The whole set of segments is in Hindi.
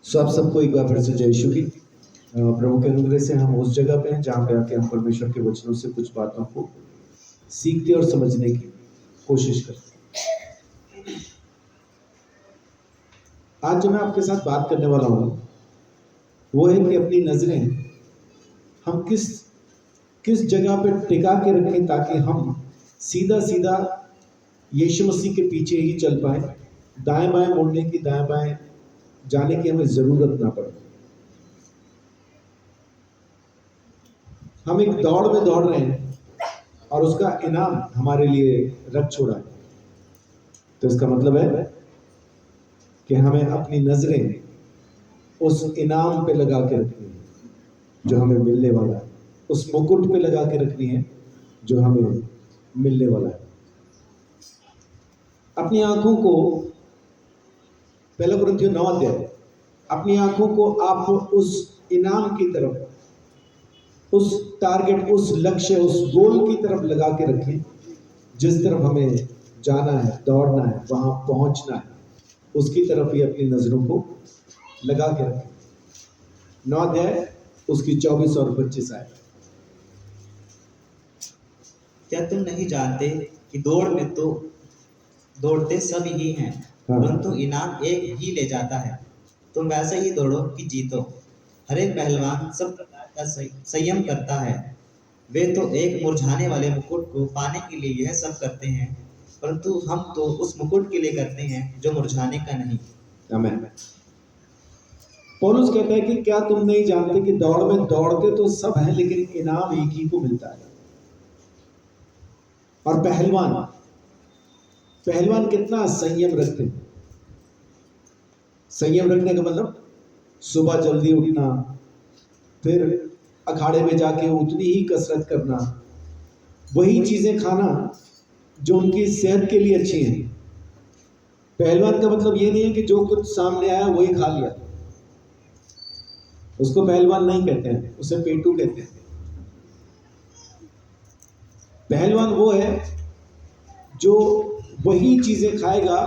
सो आप सबको एक बार फिर से जय यीशु की प्रभु के अनुग्रह से हम उस जगह पे हैं जहाँ पे आके हम परमेश्वर के वचनों से कुछ बातों को सीखते और समझने की कोशिश करते हैं। आज जो मैं आपके साथ बात करने वाला हूँ वो है कि अपनी नजरें हम किस जगह पे टिका के रखें ताकि हम सीधा सीधा यीशु मसीह के पीछे ही चल पाए, दाएं बाएं मुड़ने की, दाएं बाएं जाने की हमें जरूरत ना पड़े। हम एक दौड़ में दौड़ रहे हैं और उसका इनाम हमारे लिए रख छोड़ा है। तो इसका मतलब है कि हमें अपनी नजरें उस इनाम पे लगा के रखनी है जो हमें मिलने वाला है, उस मुकुट पे लगा के रखनी है जो हमें मिलने वाला है। अपनी आंखों को, पहला कुरिन्थियों 9 अध्याय, अपनी आंखों को आप उस इनाम की तरफ, उस टारगेट, उस लक्ष्य, उस गोल की तरफ लगा के रखें जिस तरफ हमें जाना है, दौड़ना है, वहां पहुंचना है, उसकी तरफ ही अपनी नजरों को लगा के रखें। 9 अध्याय उसकी 24 और 25 आए। क्या तुम नहीं जानते कि दौड़ में तो दौड़ते सब ही हैं, परंतु इनाम एक ही ले जाता है। तुम वैसे ही दौड़ो कि जीतो। हर एक पहलवान सब प्रकार का संयम करता है। वे तो एक मुरझाने वाले मुकुट को पाने के लिए यह सब करते हैं, परंतु हम तो उस मुकुट के लिए करते हैं जो मुरझाने का नहीं। आमीन। पौलुस कहता है कि क्या तुम नहीं जानते कि दौड़ में दौड़ते तो सब हैं लेकिन इनाम एक ही को मिलता है। और पहलवान कितना संयम रखते हैं। संयम रखने का मतलब सुबह जल्दी उठना, फिर अखाड़े में जाके उतनी ही कसरत करना, वही चीजें खाना जो उनकी सेहत के लिए अच्छी हैं। पहलवान का मतलब ये नहीं है कि जो कुछ सामने आया वही खा लिया, उसको पहलवान नहीं कहते हैं, उसे पेटू कहते हैं। पहलवान वो है जो वही चीजें खाएगा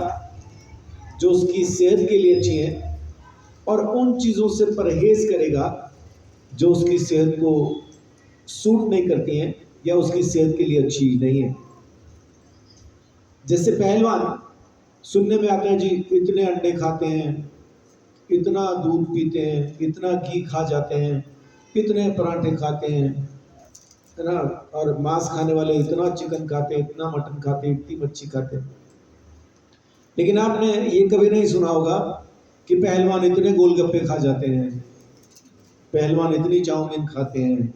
जो उसकी सेहत के लिए अच्छी है और उन चीजों से परहेज करेगा जो उसकी सेहत को सूट नहीं करती हैं या उसकी सेहत के लिए अच्छी नहीं है। जैसे पहलवान, सुनने में आता है जी इतने अंडे खाते हैं, इतना दूध पीते हैं, इतना घी खा जाते हैं, इतने पराठे खाते हैं, है ना, और मांस खाने वाले इतना चिकन खाते हैं, इतना मटन खाते हैं, इतनी मच्छी खाते हैं। लेकिन आपने ये कभी नहीं सुना होगा कि पहलवान इतने गोलगप्पे खा जाते हैं, पहलवान इतनी चाउमीन खाते हैं,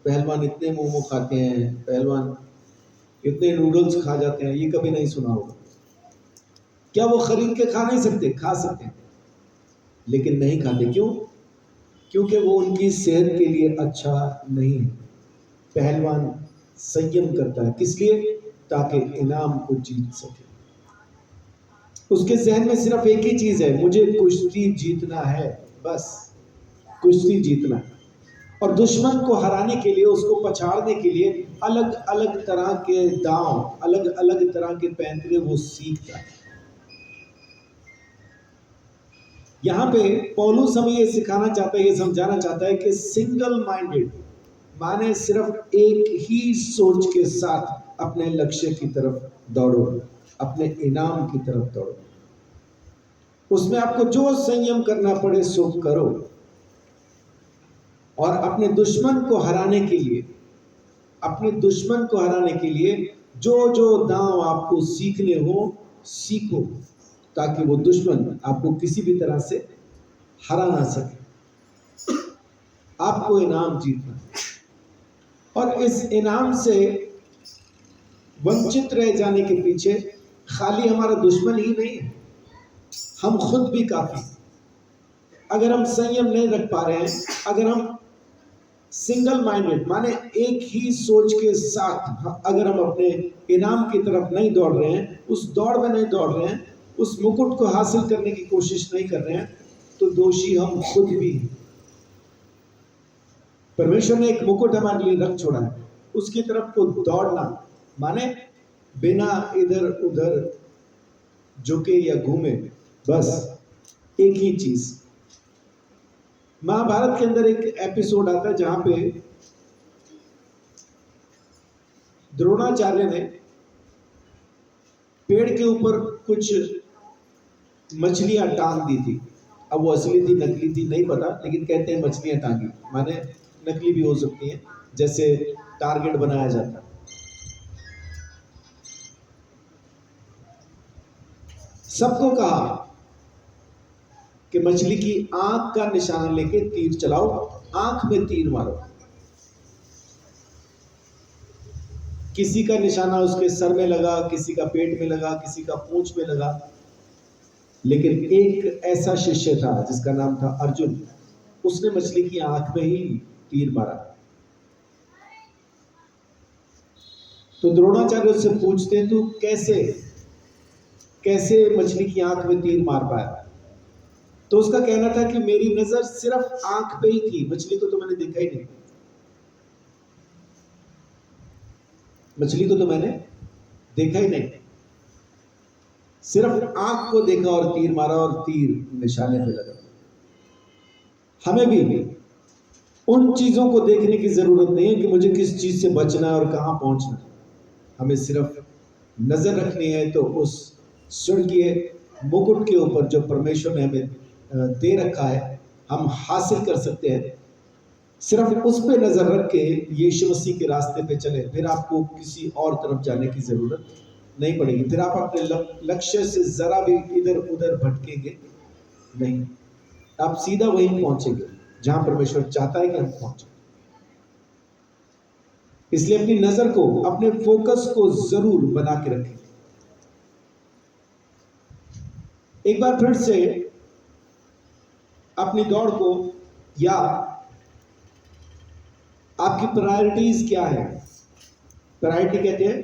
पहलवान इतने मोमो खाते हैं, पहलवान इतने नूडल्स खा जाते हैं। ये कभी नहीं सुना होगा। क्या वो खरीद के खा नहीं सकते? खा सकते हैं, लेकिन नहीं खाते। क्यों? क्योंकि वो उनकी सेहत के लिए अच्छा नहीं है। पहलवान संयम करता है, किस लिए? ताकि इनाम को जीत सके। उसके जहन में सिर्फ एक ही चीज है, मुझे कुश्ती जीतना है, बस कुश्ती जीतना है। और दुश्मन को हराने के लिए, उसको पछाड़ने के लिए अलग अलग तरह के दांव, अलग अलग तरह के पैंतरे वो सीखता है। यहाँ पे पौलुस हमें ये सिखाना चाहता है, ये समझाना चाहता है कि सिंगल माइंडेड माने सिर्फ एक ही सोच के साथ अपने लक्ष्य की तरफ दौड़ो, अपने इनाम की तरफ दौड़ो। उसमें आपको जो संयम करना पड़े सो करो। और अपने दुश्मन को हराने के लिए, अपने दुश्मन को हराने के लिए जो जो दांव आपको सीखने हो, सीखो, ताकि वो दुश्मन आपको किसी भी तरह से हरा ना सके। आपको इनाम जीतना है। और इस इनाम से वंचित रह जाने के पीछे खाली हमारा दुश्मन ही नहीं है, हम खुद भी काफी। अगर हम संयम नहीं रख पा रहे हैं, अगर हम सिंगल माइंडेड माने एक ही सोच के साथ अगर हम अपने इनाम की तरफ नहीं दौड़ रहे हैं, उस दौड़ में नहीं दौड़ रहे हैं, उस मुकुट को हासिल करने की कोशिश नहीं कर रहे हैं, तो दोषी हम खुद भी हैं। परमेश्वर ने एक मुकुट हमारे लिए रख छोड़ा है, उसकी तरफ को दौड़ना माने बिना इधर उधर झुके या घूमे, बस एक ही चीज, महाभारत के अंदर एक एपिसोड आता है जहां पे द्रोणाचार्य ने पेड़ के ऊपर कुछ मछलियां टांग दी थी। अब वो असली थी नकली थी नहीं पता, लेकिन कहते हैं मछलियां टांगी, माने नकली भी हो सकती हैं, जैसे टारगेट बनाया जाता है। सबको कहा कि मछली की आंख का निशाना लेके तीर चलाओ, आंख में तीर मारो। किसी का निशाना उसके सर में लगा, किसी का पेट में लगा, किसी का पूंछ में लगा, लेकिन एक ऐसा शिष्य था जिसका नाम था अर्जुन, उसने मछली की आंख में ही तीर मारा। तो द्रोणाचार्य उससे पूछते तू कैसे मछली की आंख में तीर मार पाया? तो उसका कहना था कि मेरी नजर सिर्फ आंख पे ही थी, मछली को तो मैंने देखा ही नहीं, मछली को तो मैंने देखा ही नहीं, सिर्फ आंख को देखा और तीर मारा और तीर निशाने पे लगा। हमें भी उन चीजों को देखने की जरूरत नहीं है कि मुझे किस चीज से बचना है और कहां पहुंचना है। हमें सिर्फ नजर रखनी है तो उस स्वर्गीय मुकुट के ऊपर जो परमेश्वर ने हमें दे रखा है, हम हासिल कर सकते हैं। सिर्फ उस पे नजर रख के यीशु मसीह के रास्ते पे चले, फिर आपको किसी और तरफ जाने की जरूरत नहीं पड़ेगी। फिर आप अपने लक्ष्य से जरा भी इधर उधर भटकेंगे नहीं, आप सीधा वहीं पहुंचेंगे जहां परमेश्वर चाहता है कि हम पहुंचे। इसलिए अपनी नजर को, अपने फोकस को जरूर बना के रखें। एक बार फिर से अपनी दौड़ को, या आपकी प्रायोरिटीज क्या है, प्रायोरिटी कहते हैं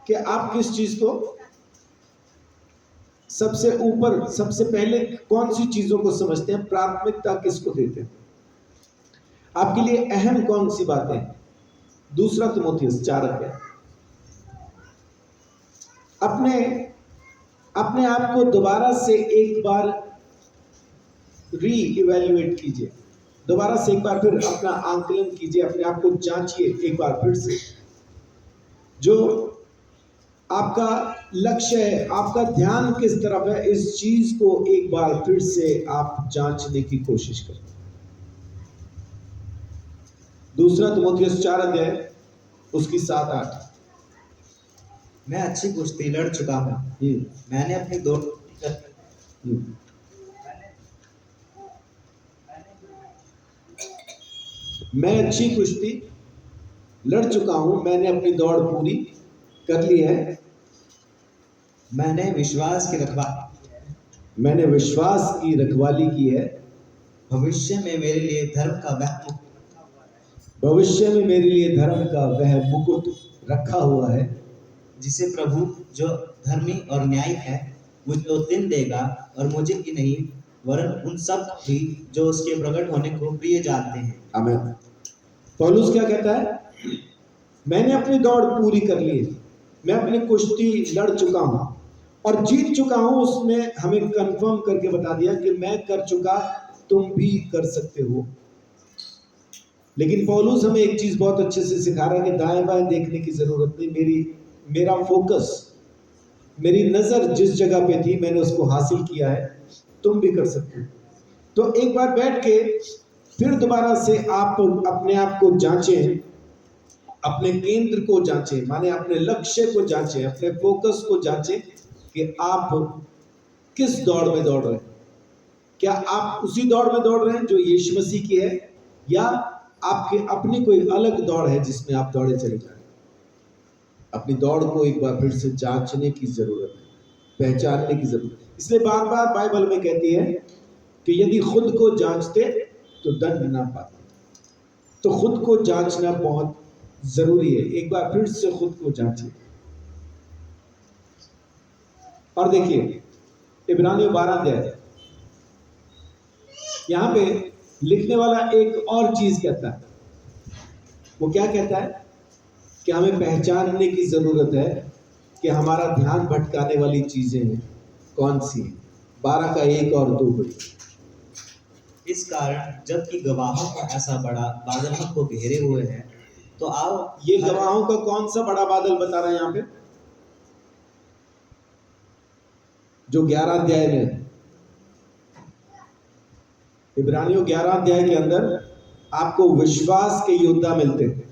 कि आप किस चीज को सबसे ऊपर, सबसे पहले कौन सी चीजों को समझते हैं, प्राथमिकता किसको देते हैं, आपके लिए अहम कौन सी बातें। दूसरा तीमुथियुस 4 अध्याय। अपने आप को दोबारा से एक बार री इवेल्युएट कीजिए, दोबारा से एक बार फिर अपना आंकलन कीजिए, अपने आप को जांचिए एक बार फिर से। जो आपका लक्ष्य है, आपका ध्यान किस तरफ है, इस चीज को एक बार फिर से आप जांचने की कोशिश करें। दूसरा तीमुथियुस 4 अध्याय उसकी 7-8। मैं अच्छी कुश्ती लड़ चुका हूँ, मैंने अपनी दौड़ मैं अच्छी कुश्ती लड़ चुका हूं, मैंने अपनी दौड़ पूरी कर ली है, मैंने विश्वास की रखवाली की है, भविष्य में मेरे लिए धर्म का वह मुकुट रखा हुआ है, जिसे प्रभु जो धर्मी और न्यायी है मुझे उस दिन देगा, और मुझे ही नहीं वरन उन सब भी जो उसके प्रकट होने को प्रिय जानते हैं। आमीन। पौलुस क्या कहता है? मैंने अपनी दौड़ पूरी कर ली है, मैं अपनी कुश्ती लड़ चुका हूं और जीत चुका हूं। उसने हमें कंफर्म करके बता दिया कि मैं कर चुका, तुम भी कर सकते हो। लेकिन पौलुस हमें एक चीज बहुत अच्छे से सिखा रहा है कि दाएं बाएं देखने की जरूरत नहीं, मेरा फोकस, मेरी नजर जिस जगह पे थी मैंने उसको हासिल किया है, तुम भी कर सकते हो। तो एक बार बैठ के फिर दोबारा से आप अपने आप को जांचें, अपने केंद्र को जांचें, माने अपने लक्ष्य को जांचें, अपने फोकस को जांचें कि आप किस दौड़ में दौड़ रहे हैं। क्या आप उसी दौड़ में दौड़ रहे हैं जो यीशु मसीह की है, या आपकी अपनी कोई अलग दौड़ है जिसमें आप दौड़े चले जा रहे हैं? अपनी दौड़ को एक बार फिर से जांचने की जरूरत है, पहचानने की जरूरत है। इसलिए बार बार बाइबल में कहती है कि यदि खुद को जांचते तो दंड ना पाते। तो खुद को जांचना बहुत जरूरी है, एक बार फिर से खुद को जांचिए। और देखिए इब्रानियों 12 अध्याय, यहां पे लिखने वाला एक और चीज कहता है। वो क्या कहता है? कि हमें पहचानने की जरूरत है कि हमारा ध्यान भटकाने वाली चीजें हैं कौन सी हैं। 12 का 1 और 2 पढ़िए। इस कारण जबकि गवाहों का ऐसा बड़ा बादल हमको घेरे हुए है, तो आओ ये गवाहों का कौन सा बड़ा बादल बता रहा है यहाँ पे, जो 11 अध्याय में है। इब्रानियों 11 अध्याय के अंदर आपको विश्वास के योद्धा मिलते हैं।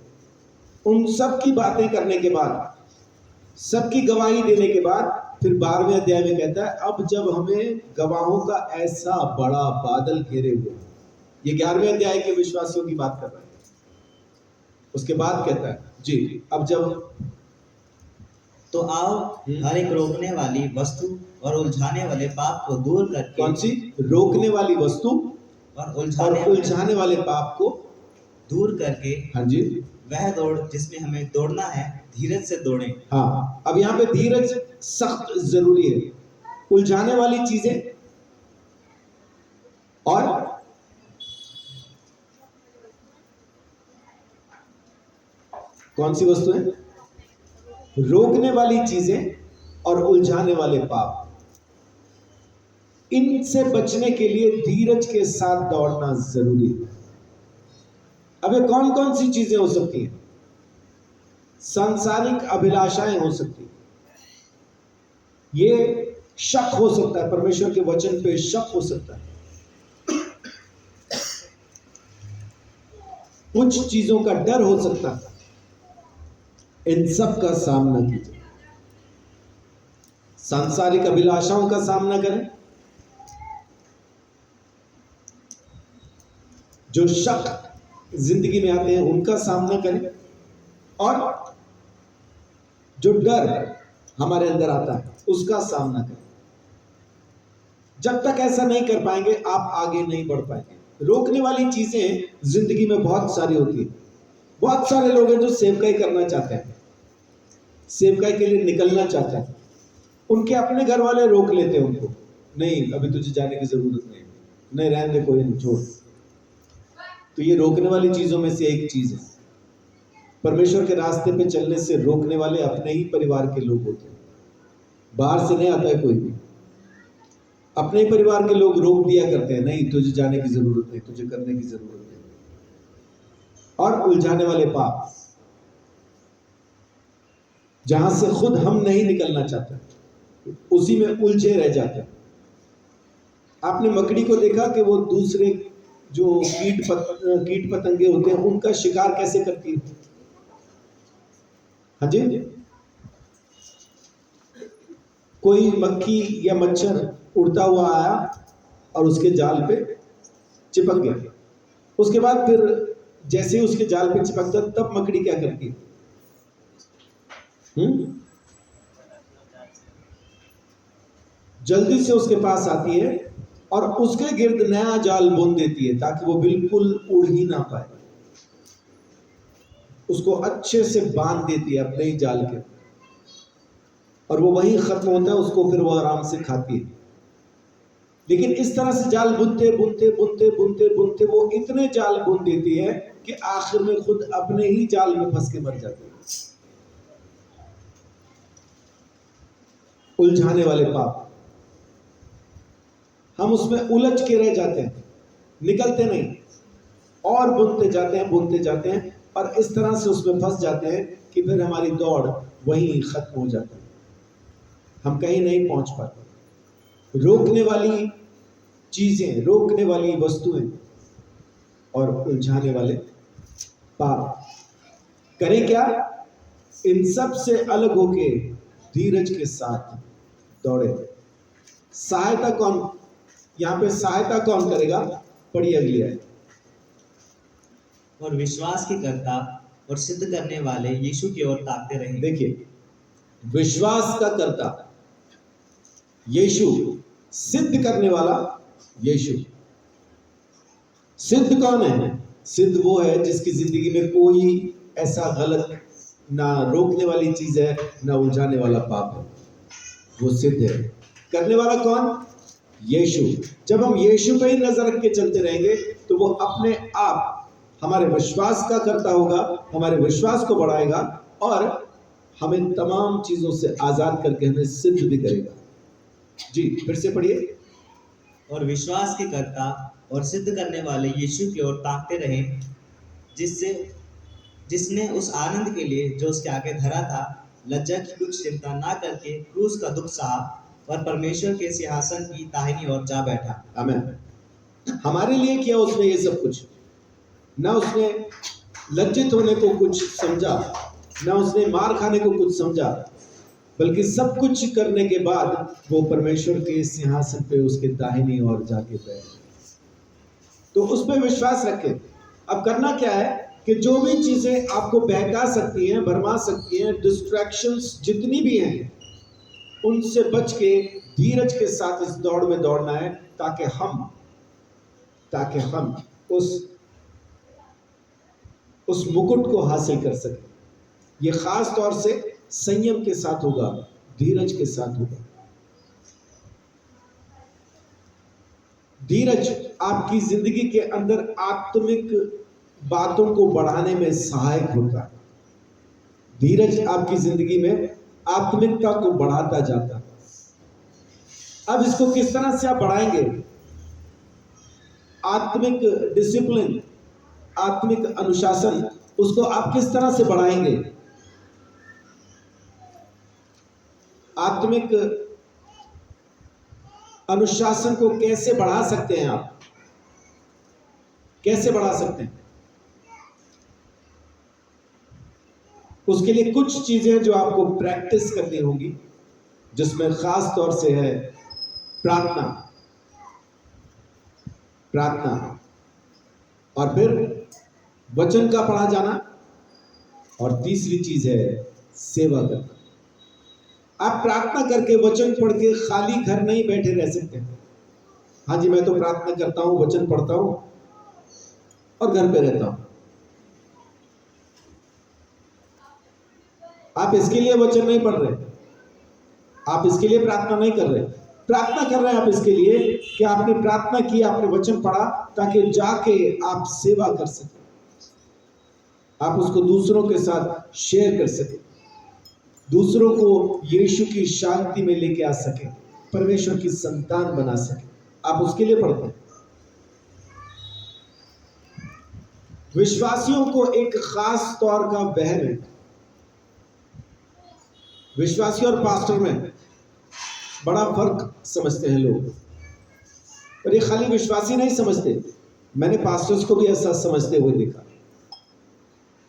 उन सब की बातें करने के बाद, सबकी गवाही देने के बाद, फिर 12वें अध्याय में कहता है अब जब हमें गवाहों का ऐसा बड़ा बादल घेरे हुए, ये 11वें अध्याय के विश्वासियों की बात कर रहा है। उसके बाद कहता है जी, अब जब तो आओ हर एक रोकने वाली वस्तु और उलझाने वाले पाप को दूर करके, कौन सी रोकने वाली वस्तु और उलझाने वाले पाप को दूर करके, हाँ जी, वह दौड़ जिसमें हमें दौड़ना है धीरज से दौड़ें। हाँ, अब यहाँ पे धीरज सख्त जरूरी है। उलझाने वाली चीजें और कौन सी वस्तु है, रोकने वाली चीजें और उलझाने वाले पाप, इनसे बचने के लिए धीरज के साथ दौड़ना जरूरी है। अब ये कौन कौन सी चीजें हो सकती हैं? सांसारिक अभिलाषाएं हो सकती हैं, ये शक हो सकता है, परमेश्वर के वचन पे शक हो सकता है, कुछ चीजों का डर हो सकता है। इन सब का सामना कीजिए। सांसारिक अभिलाषाओं का सामना करें, जो शक जिंदगी में आते हैं उनका सामना करें, और जो डर हमारे अंदर आता है उसका सामना करें। जब तक ऐसा नहीं कर पाएंगे आप आगे नहीं बढ़ पाएंगे। रोकने वाली चीजें जिंदगी में बहुत सारी होती है। बहुत सारे लोग हैं जो सेवकाई करना चाहते हैं, सेवकाई के लिए निकलना चाहते हैं, उनके अपने घर वाले रोक लेते हैं उनको, नहीं अभी तुझे जाने की जरूरत नहीं रहने दे, कोई नहीं, छोड़। तो ये रोकने वाली चीजों में से एक चीज है। परमेश्वर के रास्ते पे चलने से रोकने वाले अपने ही परिवार के लोग होते हैं, बाहर से नहीं आता है कोई भी। अपने ही परिवार के लोग रोक दिया करते हैं, नहीं तुझे जाने की जरूरत नहीं, तुझे करने की जरूरत नहीं। और उलझाने वाले पाप, जहां से खुद हम नहीं निकलना चाहते, उसी में उलझे रह जाते हैं। आपने मकड़ी को देखा कि वो दूसरे जो कीट पतंगे होते हैं उनका शिकार कैसे करती है? हाँ जी, कोई मक्खी या मच्छर उड़ता हुआ आया और उसके जाल पे चिपक गया, उसके बाद फिर जैसे ही उसके जाल पे चिपकता तब मकड़ी क्या करती है? जल्दी से उसके पास आती है और उसके गिर्द नया जाल बुन देती है ताकि वो बिल्कुल उड़ ही ना पाए। उसको अच्छे से बांध देती है अपने ही जाल के, और वो वहीं खत्म होता है, उसको फिर वो आराम से खाती है। लेकिन इस तरह से जाल बुनते बुनते बुनते बुनते बुनते वो इतने जाल बुन देती है कि आखिर में खुद अपने ही जाल में फंस के मर जाती है। उलझाने वाले पाप, हम उसमें उलझ के रह जाते हैं, निकलते नहीं, और बुनते जाते हैं और इस तरह से उसमें फंस जाते हैं कि फिर हमारी दौड़ वहीं खत्म हो जाती है, हम कहीं नहीं पहुंच पाते। रोकने वाली चीजें, रोकने वाली वस्तुएं और उलझाने वाले पाप, करें क्या? इन सब से अलग होके धीरज के साथ दौड़े। सहायता कौन, यहां पे सहायता कौन करेगा? पढ़िए अगली आयत। और विश्वास की कर्ता और सिद्ध करने वाले यीशु की ओर ताकते रहें। देखिए, विश्वास का कर्ता यीशु, सिद्ध करने वाला यीशु। सिद्ध कौन है? सिद्ध वो है जिसकी जिंदगी में कोई ऐसा गलत, ना रोकने वाली चीज है ना उलझाने वाला पाप है, वो सिद्ध है। करने वाला कौन? यीशु। जब हम यीशु पे ही नजर रख के चलते रहेंगे तो वो अपने आप हमारे विश्वास का कर्ता होगा, हमारे विश्वास को बढ़ाएगा और हमें तमाम चीजों से आजाद करके हमें सिद्ध भी करेगा। जी फिर से पढ़िए। और विश्वास के कर्ता और सिद्ध करने वाले यीशु की ओर ताकते रहे, जिससे जिसने उस आनंद के लिए जो उसके आगे धरा था लज्जा की कुछ चिंता ना करके क्रूस का दुख सहा और परमेश्वर के सिंहासन की दाहिनी ओर जा बैठा। आमीन। हमारे लिए किया उसने ये सब कुछ, ना उसने लज्जित होने को कुछ समझा, ना उसने मार खाने को कुछ समझा, बल्कि सब कुछ करने के बाद वो परमेश्वर के सिंहासन पे उसके दाहिनी ओर जाके बैठ। तो उस पर विश्वास रखें। अब करना क्या है कि जो भी चीजें आपको बहका सकती हैं, भरमा सकती हैं, डिस्ट्रैक्शंस जितनी भी हैं, उनसे बच के धीरज के साथ इस दौड़ में दौड़ना है, ताकि हम उस मुकुट को हासिल कर सकें। ये खास तौर से संयम के साथ होगा, धीरज के साथ होगा। धीरज आपकी जिंदगी के अंदर आत्मिक बातों को बढ़ाने में सहायक होता है। धीरज आपकी जिंदगी में आत्मिकता को बढ़ाता जाता है। अब इसको किस तरह से आप बढ़ाएंगे? आत्मिक डिसिप्लिन, आत्मिक अनुशासन, उसको आप किस तरह से बढ़ाएंगे? आत्मिक अनुशासन को कैसे बढ़ा सकते हैं आप? कैसे बढ़ा सकते हैं? उसके लिए कुछ चीजें जो आपको प्रैक्टिस करनी होगी, जिसमें खास तौर से है प्रार्थना, और फिर वचन का पढ़ा जाना, और तीसरी चीज है सेवा करना। आप प्रार्थना करके, वचन पढ़ के खाली घर नहीं बैठे रह सकते। हाँ जी, मैं तो प्रार्थना करता हूं, वचन पढ़ता हूं और घर पे रहता हूं। आप इसके लिए वचन नहीं पढ़ रहे, आप इसके लिए प्रार्थना नहीं कर रहे। प्रार्थना कर रहे हैं आप इसके लिए कि आपने प्रार्थना की, आपने वचन पढ़ा, ताकि जाके आप सेवा कर सकें, आप उसको दूसरों के साथ शेयर कर सकें, दूसरों को यीशु की शांति में लेके आ सके, परमेश्वर की संतान बना सके। आप उसके लिए पढ़ते हैं। विश्वासियों को एक खास तौर का वहम है। विश्वासी और पास्टर में बड़ा फर्क समझते हैं लोग, और ये खाली विश्वासी नहीं समझते, मैंने पास्टर्स को भी ऐसा समझते हुए देखा।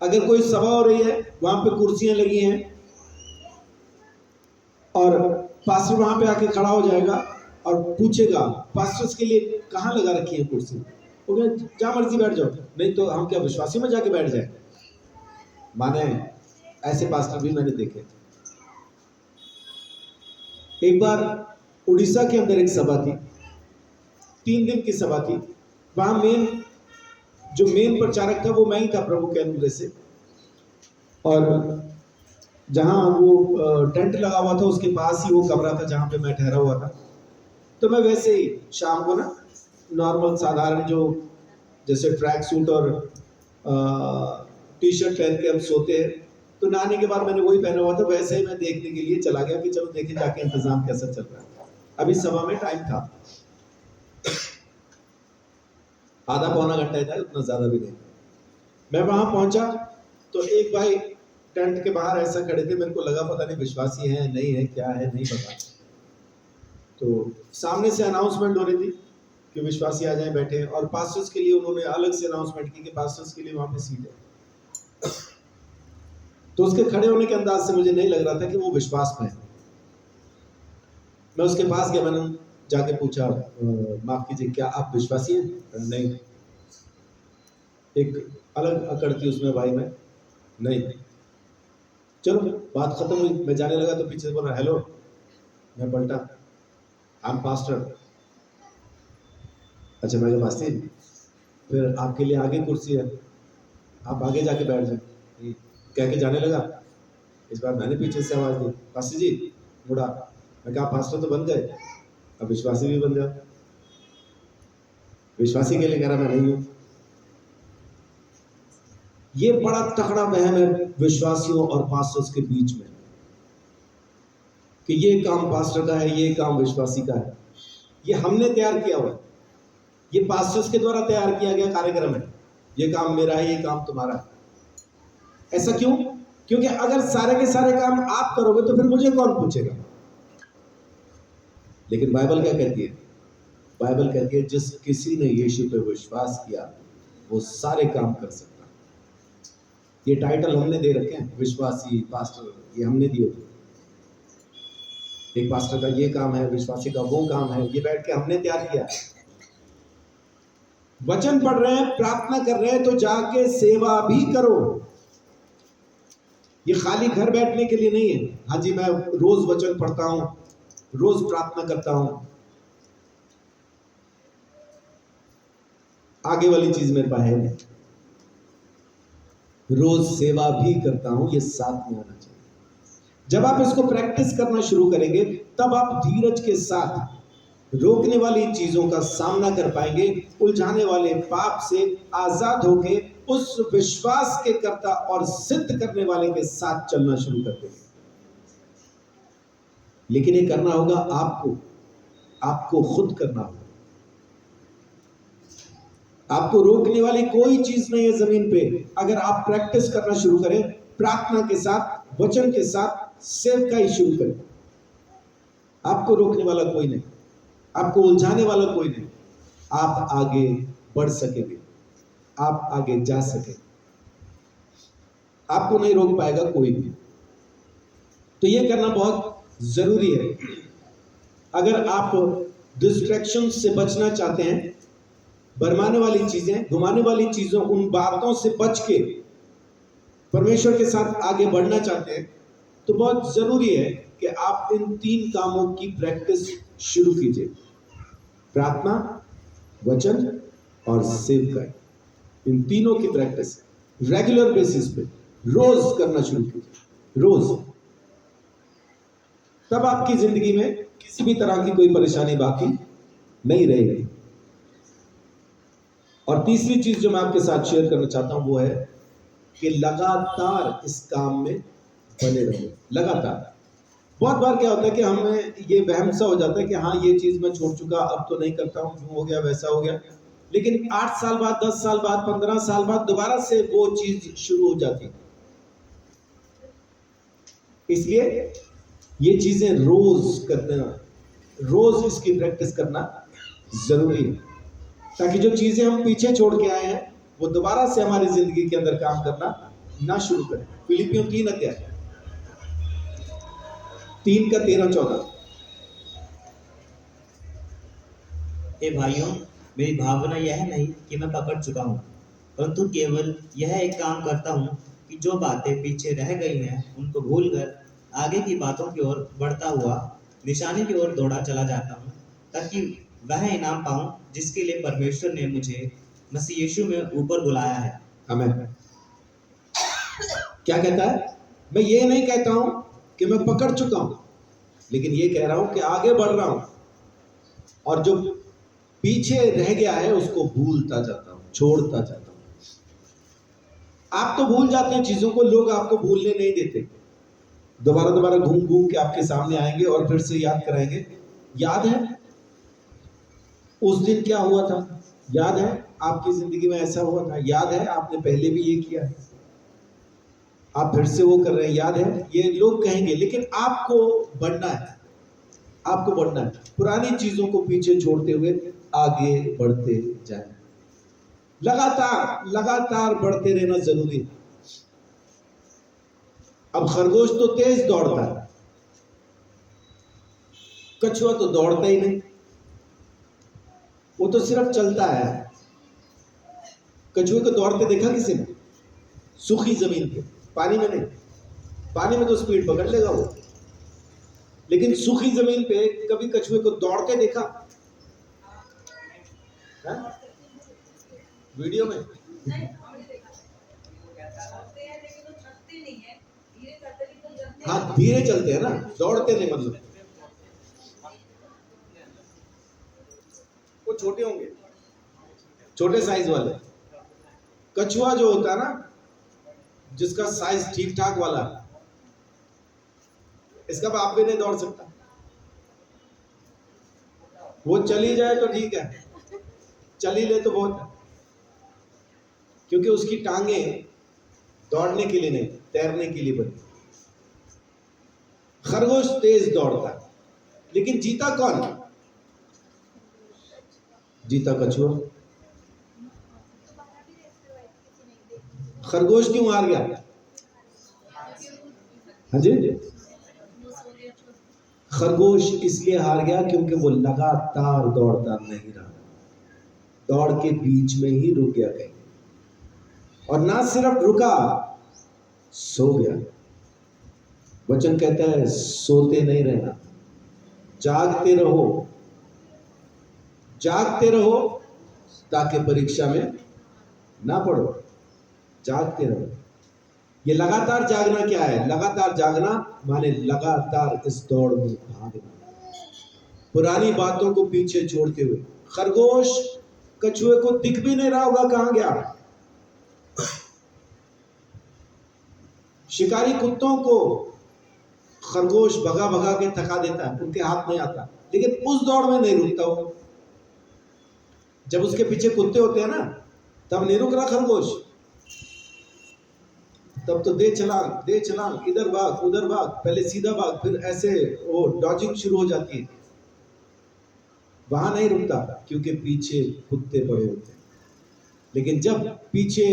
अगर कोई सभा हो रही है, वहां पे कुर्सियां लगी हैं, और पास्टर वहां पे आके खड़ा हो जाएगा और पूछेगा पास्टर्स के लिए कहाँ लगा रखी है कुर्सी? वो कहे जहाँ मर्जी बैठ जाओ। नहीं तो हम क्या विश्वासी में जाके बैठ जाए? माने ऐसे पास्टर भी मैंने देखे। एक बार उड़ीसा के अंदर एक सभा थी, 3 दिन की सभा थी। वहां जो मेन प्रचारक था वो मैं ही था, प्रभु के अनुग्रह से। और जहाँ वो टेंट लगा हुआ था, उसके पास ही वो कमरा था जहाँ पे मैं ठहरा हुआ था। तो मैं वैसे ही शाम को ना नॉर्मल साधारण जो जैसे ट्रैक सूट और टी शर्ट पहन के हम सोते हैं, तो नहाने के बाद मैंने वही पहना हुआ था। वैसे ही मैं देखने के लिए चला गया कि चलो देखें जाके इंतजाम कैसा चल रहा है। अभी सभा में टाइम था, आधा पौना घंटा था, उतना ज्यादा भी नहीं। मैं वहां पहुंचा तो एक भाई टेंट के बाहर ऐसा खड़े थे, मेरे को लगा पता नहीं विश्वासी है नहीं है, क्या है नहीं पता। तो सामने से अनाउंसमेंट हो रही थी कि विश्वासी आ जाएं बैठे, और पास्टर्स के लिए उन्होंने अलग से अनाउंसमेंट की कि पास्टर्स के लिए वहां पे सीट है। तो उसके खड़े होने के अंदाज से मुझे नहीं लग रहा था कि वो विश्वास में है। मैं उसके पास गया, मैंने जाके पूछा माफ कीजिए क्या आप विश्वासी हैं? नहीं। एक अलग अकड़ थी उसमें भाई में, नहीं। चलो बात खत्म हुई, मैं जाने लगा तो पीछे से बोल रहा हेलो। मैं पलटा, आई एम पास्टर। अच्छा, मैं पास्टर, फिर आपके लिए आगे कुर्सी है, आप आगे जाके बैठ जाए, कह के जाने लगा। इस बार मैंने पीछे से आवाज दी, पास्टर जी मुड़ा। मैं कहा पास्टर तो बन गए, अब विश्वासी भी बन जाओ। विश्वासी के लिए कह रहा मैं नहीं हूं। ये बड़ा तगड़ा वहम है विश्वासियों और पास्टर्स के बीच में कि ये काम पास्टर का है, ये काम विश्वासी का है। ये हमने तैयार किया हुआ है, ये पास्टर्स के द्वारा तैयार किया गया कार्यक्रम है। ये काम मेरा है, ये काम तुम्हारा है। ऐसा क्यों? क्योंकि अगर सारे के सारे काम आप करोगे तो फिर मुझे कौन पूछेगा? लेकिन बाइबल क्या कहती है? बाइबल कहती है जिस किसी ने यीशु पे विश्वास किया वो सारे काम कर सकता है। ये टाइटल हमने दे रखे हैं, विश्वासी पास्टर, ये हमने दिए थे। एक पास्टर का ये काम है, विश्वासी का वो काम है, ये बैठ के हमने तैयार किया। वचन पढ़ रहे हैं, प्रार्थना कर रहे हैं, तो जाके सेवा भी करो। ये खाली घर बैठने के लिए नहीं है। हाँ जी, मैं रोज वचन पढ़ता हूं, रोज प्रार्थना करता हूं, आगे वाली चीज मेरे पास है नहीं। रोज सेवा भी करता हूं, ये साथ में आना चाहिए। जब आप इसको प्रैक्टिस करना शुरू करेंगे तब आप धीरज के साथ रोकने वाली चीजों का सामना कर पाएंगे, उलझाने वाले पाप से आजाद होके उस विश्वास के कर्ता और सिद्ध करने वाले के साथ चलना शुरू कर देंगे। लेकिन ये करना होगा आपको खुद करना होगा। आपको रोकने वाली कोई चीज नहीं है जमीन पे। अगर आप प्रैक्टिस करना शुरू करें, प्रार्थना के साथ, वचन के साथ सेवकाई शुरू करें, आपको रोकने वाला कोई नहीं, आपको उलझाने वाला कोई नहीं। आप आगे बढ़ सकेंगे, आप आगे जा सकेंगे, आपको नहीं रोक पाएगा कोई भी। तो ये करना बहुत जरूरी है। अगर आप डिस्ट्रैक्शन से बचना चाहते हैं, भरमाने वाली चीजें, घुमाने वाली चीजों, उन बातों से बच के परमेश्वर के साथ आगे बढ़ना चाहते हैं, तो बहुत जरूरी है कि आप इन 3 कामों की प्रैक्टिस शुरू कीजिए। प्रार्थना, वचन और सेवकाई। इन तीनों की प्रैक्टिस रेगुलर बेसिस पे रोज करना शुरू कीजिए, रोज। तब आपकी जिंदगी में किसी भी तरह की कोई परेशानी बाकी नहीं रहेगी। और तीसरी चीज जो मैं आपके साथ शेयर करना चाहता हूं वो है कि लगातार इस काम में बने रहो। लगातार। बहुत बार क्या होता है कि हमें ये वहम सा हो जाता है कि हाँ ये चीज मैं छोड़ चुका, अब तो नहीं करता हूँ, यूं हो गया वैसा हो गया। लेकिन 8 साल बाद, 10 साल बाद, 15 साल बाद दोबारा से वो चीज शुरू हो जाती है। इसलिए ये चीजें रोज करना, रोज इसकी प्रैक्टिस करना जरूरी है, ताकि जो चीजें हम पीछे छोड़ के आए हैं वो दोबारा से हमारी जिंदगी के अंदर काम करना ना शुरू करें। फिलिपियों 3 अध्याय 3 का 13-14। हे भाइयों, मेरी भावना यह नहीं कि मैं पकड़ चुका हूँ, परंतु केवल यह एक काम करता हूँ कि जो बातें पीछे रह गई हैं उनको भूलकर आगे की बातों की ओर बढ़ता हुआ निशाने की ओर दौड़ा चला जाता हूँ, ताकि वह इनाम पाऊं जिसके लिए परमेश्वर ने मुझे मसीह यीशु में ऊपर बुलाया है। आमीन। क्या कहता है? मैं ये नहीं कहता हूं कि मैं पकड़ चुका हूं, लेकिन ये कह रहा हूं कि आगे बढ़ रहा हूं, और जो पीछे रह गया है उसको भूलता जाता हूं, छोड़ता जाता हूं। आप तो भूल जाते हैं चीजों को, लोग आपको भूलने नहीं देते। दोबारा दोबारा घूम घूम के आपके सामने आएंगे और फिर से याद कराएंगे। याद है उस दिन क्या हुआ था? याद है आपकी जिंदगी में ऐसा हुआ था? याद है आपने पहले भी ये किया है, आप फिर से वो कर रहे हैं? याद है? ये लोग कहेंगे, लेकिन आपको बढ़ना है, आपको बढ़ना है। पुरानी चीजों को पीछे छोड़ते हुए आगे बढ़ते जाएं। लगातार लगातार बढ़ते रहना जरूरी है। अब खरगोश तो तेज दौड़ता है, कछुआ तो दौड़ता ही नहीं, वो तो सिर्फ चलता है। कछुए को दौड़ते देखा किसी ने? सूखी जमीन पे, पानी में नहीं। पानी में तो स्पीड पकड़ लेगा वो, लेकिन सूखी जमीन पे कभी कछुए को दौड़ते देखा है? वीडियो में हाँ, धीरे चलते हैं ना, दौड़ते नहीं। मतलब वो छोटे होंगे, छोटे साइज वाले। कछुआ जो होता है ना, जिसका साइज ठीक ठाक वाला, इसका बाप भी नहीं दौड़ सकता। वो चली जाए तो ठीक है, चली ले तो बहुत है, क्योंकि उसकी टांगे दौड़ने के लिए नहीं, तैरने के लिए बनी। खरगोश तेज दौड़ता है, लेकिन जीता कौन? जीता कछुआ। खरगोश क्यों हार गया? हाँ जी, खरगोश इसलिए हार गया क्योंकि वो लगातार दौड़ता नहीं रहा, दौड़ के बीच में ही रुक गया कहीं, और ना सिर्फ रुका, सो गया। वचन कहता है सोते नहीं रहना, जागते रहो, जागते रहो ताकि परीक्षा में ना पड़ो। जागते रहो। ये लगातार जागना क्या है? लगातार जागना माने लगातार इस दौड़ में भागना, पुरानी बातों को पीछे छोड़ते हुए। खरगोश कछुए को दिख भी नहीं रहा होगा कहां गया। शिकारी कुत्तों को खरगोश भगा भगा के थका देता है, उनके हाथ नहीं आता, लेकिन उस दौड़ में नहीं रुकता वो। जब उसके पीछे कुत्ते होते हैं ना, तब नहीं रुक रहा खरगोश, तब तो दे छलांग, इधर भाग उधर भाग, पहले सीधा भाग, फिर ऐसे वो डॉजिंग शुरू हो जाती है। वहां नहीं रुकता क्योंकि पीछे कुत्ते पड़े होते हैं। लेकिन जब पीछे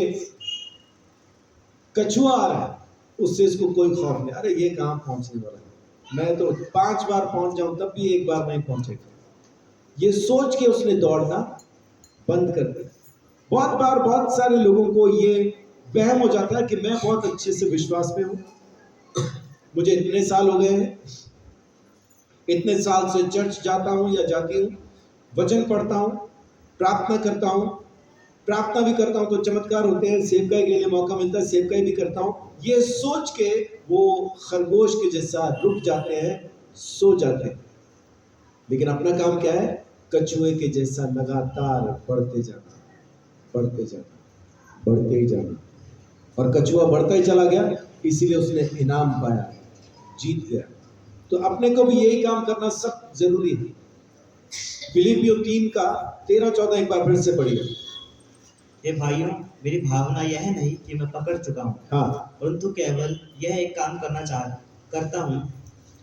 कछुआ आ रहा है, उससे इसको कोई खौफ नहीं। अरे ये कहां पहुंचने वाला है, मैं तो 5 बार पहुंच जाऊं तब भी एक बार नहीं पहुंचेगा, ये सोच के उसने दौड़ना बंद कर दिया। बहुत बार बहुत सारे लोगों को ये वहम हो जाता है कि मैं बहुत अच्छे से विश्वास में हूं, मुझे इतने साल हो गए हैं, इतने साल से चर्च जाता हूं या जाती हूं, वचन पढ़ता हूं, प्रार्थना करता हूं, प्रार्थना भी करता हूं तो चमत्कार होते हैं, सेवकाई के लिए मौका मिलता है, सेवकाई भी करता हूं। ये सोच के वो खरगोश के जैसा रुक जाते हैं, सो जाते हैं। लेकिन अपना काम क्या है? कछुए के जैसा लगातार बढ़ते जाना, बढ़ते जाना, बढ़ते ही जाना। और कछुआ बढ़ता ही चला गया, इसीलिए उसने इनाम पाया, जीत गया। तो अपने को भी यही काम करना सख्त जरूरी है। फिलिपियों 3 का 13-14 एक बार फिर से पढ़िए। हे भाइयों, मेरी भावना यह नहीं कि मैं पकड़ चुका हूँ, हाँ, परंतु केवल यह एक काम करता हूँ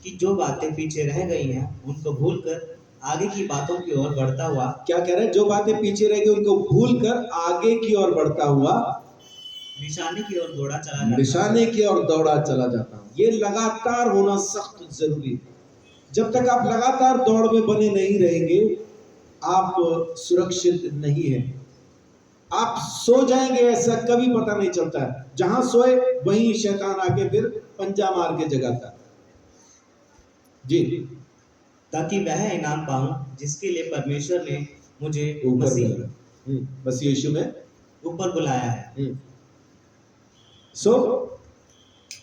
कि जो बातें पीछे रह गई हैं उनको भूलकर आगे की बातों की ओर बढ़ता हुआ। क्या कह रहे हैं? जो बातें पीछे रह गई उनको भूलकर आगे की ओर बढ़ता हुआ निशाने की ओर दौड़ा चला जाता निशाने की ओर दौड़ा चला जाता हूं। ये लगातार होना सख्त जरूरी है। जब तक आप लगातार दौड़ में बने नहीं रहेंगे, आप सुरक्षित नहीं है। आप सो जाएंगे, ऐसा कभी पता नहीं चलता है। जहां सोए वहीं शैतान आके फिर पंजा मार के जगाता है। जी, ताकि वह इनाम पाऊं जिसके लिए परमेश्वर ने मुझे मसीह यीशु में ऊपर बुलाया है। सो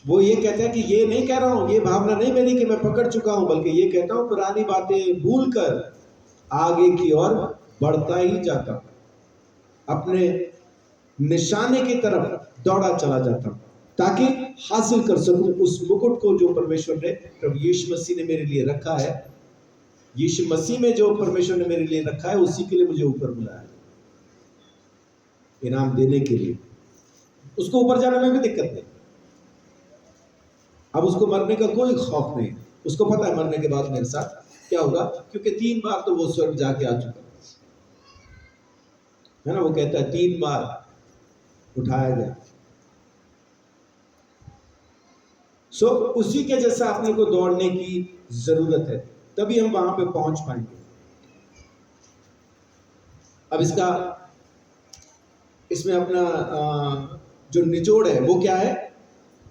वो ये कहता है कि ये नहीं कह रहा हूं, ये भावना नहीं मेरी कि मैं पकड़ चुका हूं, बल्कि ये कहता हूं पुरानी बातें भूलकर आगे की ओर बढ़ता ही जाता हूं, अपने निशाने की तरफ दौड़ा चला जाता हूं, ताकि हासिल कर सकूं उस मुकुट को जो परमेश्वर ने, प्रभु यीशु मसीह ने मेरे लिए रखा है। यीशु मसीह में जो परमेश्वर ने मेरे लिए रखा है, उसी के लिए मुझे ऊपर बुलाया है, इनाम देने के लिए। उसको ऊपर जाने में भी दिक्कत नहीं। अब उसको मरने का कोई खौफ नहीं, उसको पता है मरने के बाद मेरे साथ क्या होगा, क्योंकि 3 बार तो वो स्वर्ग जाके आ चुका है ना। वो कहता है 3 बार उठाया गया। सो उसी के जैसा अपने को दौड़ने की जरूरत है, तभी हम वहां पे पहुंच पाएंगे। अब इसमें अपना जो निचोड़ है वो क्या है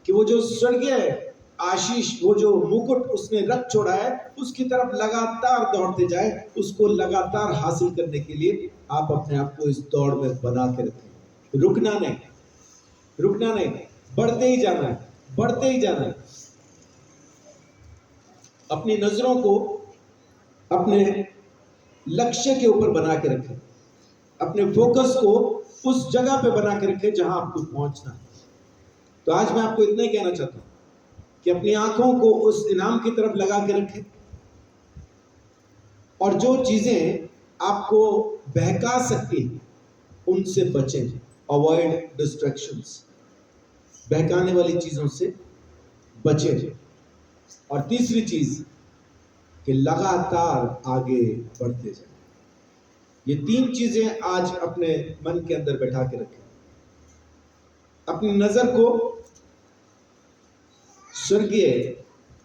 कि वो जो स्वर्गीय आशीष, वो जो मुकुट उसने रख छोड़ा है, उसकी तरफ लगातार दौड़ते जाए। उसको लगातार हासिल करने के लिए आप अपने आप को इस दौड़ में बना के रखें। रुकना नहीं, रुकना नहीं, बढ़ते ही जाना है, बढ़ते ही जाना है। अपनी नजरों को अपने लक्ष्य के ऊपर बना के रखें, अपने फोकस को उस जगह पे बना के रखें जहां आपको पहुंचना है। तो आज मैं आपको इतना ही कहना चाहता हूं कि अपनी आंखों को उस इनाम की तरफ लगा के रखें, और जो चीजें आपको बहका सकती हैं उनसे बचें। अवॉइड डिस्ट्रैक्शंस, बहकाने वाली चीजों से बचें। और तीसरी चीज कि लगातार आगे बढ़ते जाएं। ये 3 चीजें आज अपने मन के अंदर बैठा के रखें। अपनी नजर को स्वर्गीय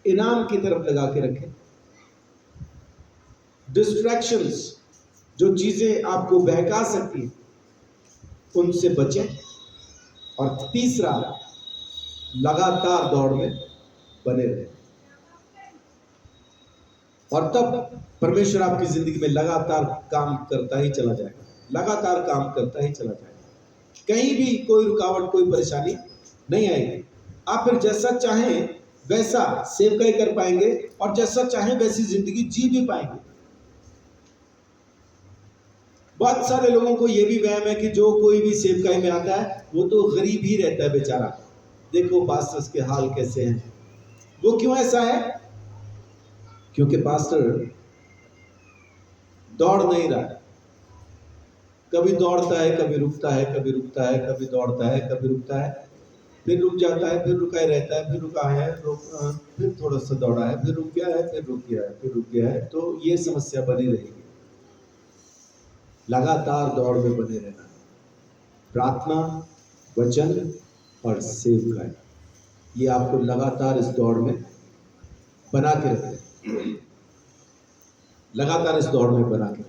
इनाम की तरफ लगा के रखें। डिस्ट्रैक्शंस, जो चीजें आपको बहका सकती हैं उनसे बचें। और तीसरा, लगातार दौड़ में बने रहें। और तब परमेश्वर आपकी जिंदगी में लगातार काम करता ही चला जाएगा, लगातार काम करता ही चला जाएगा। कहीं भी कोई रुकावट, कोई परेशानी नहीं आएगी। आप फिर जैसा चाहें वैसा सेवकाई कर पाएंगे और जैसा चाहें वैसी जिंदगी जी भी पाएंगे। बहुत सारे लोगों को यह भी वहम है कि जो कोई भी सेवकाई में आता है वो तो गरीब ही रहता है बेचारा। देखो पास्टर्स के हाल कैसे हैं। वो क्यों ऐसा है? क्योंकि पास्टर दौड़ नहीं रहा है। कभी दौड़ता है, कभी रुकता है, कभी रुकता है, कभी दौड़ता है, कभी रुकता है, फिर रुक जाता है, फिर रुका ही रहता है, फिर रुका है, फिर थोड़ा सा दौड़ा है, फिर रुक गया है, फिर रुक गया है, फिर रुक गया है। तो ये समस्या बनी रहेगी। लगातार दौड़ में बने रहना, प्रार्थना, वचन और सेवकाई, ये आपको लगातार इस दौड़ में बना के रखे, लगातार इस दौड़ में बना के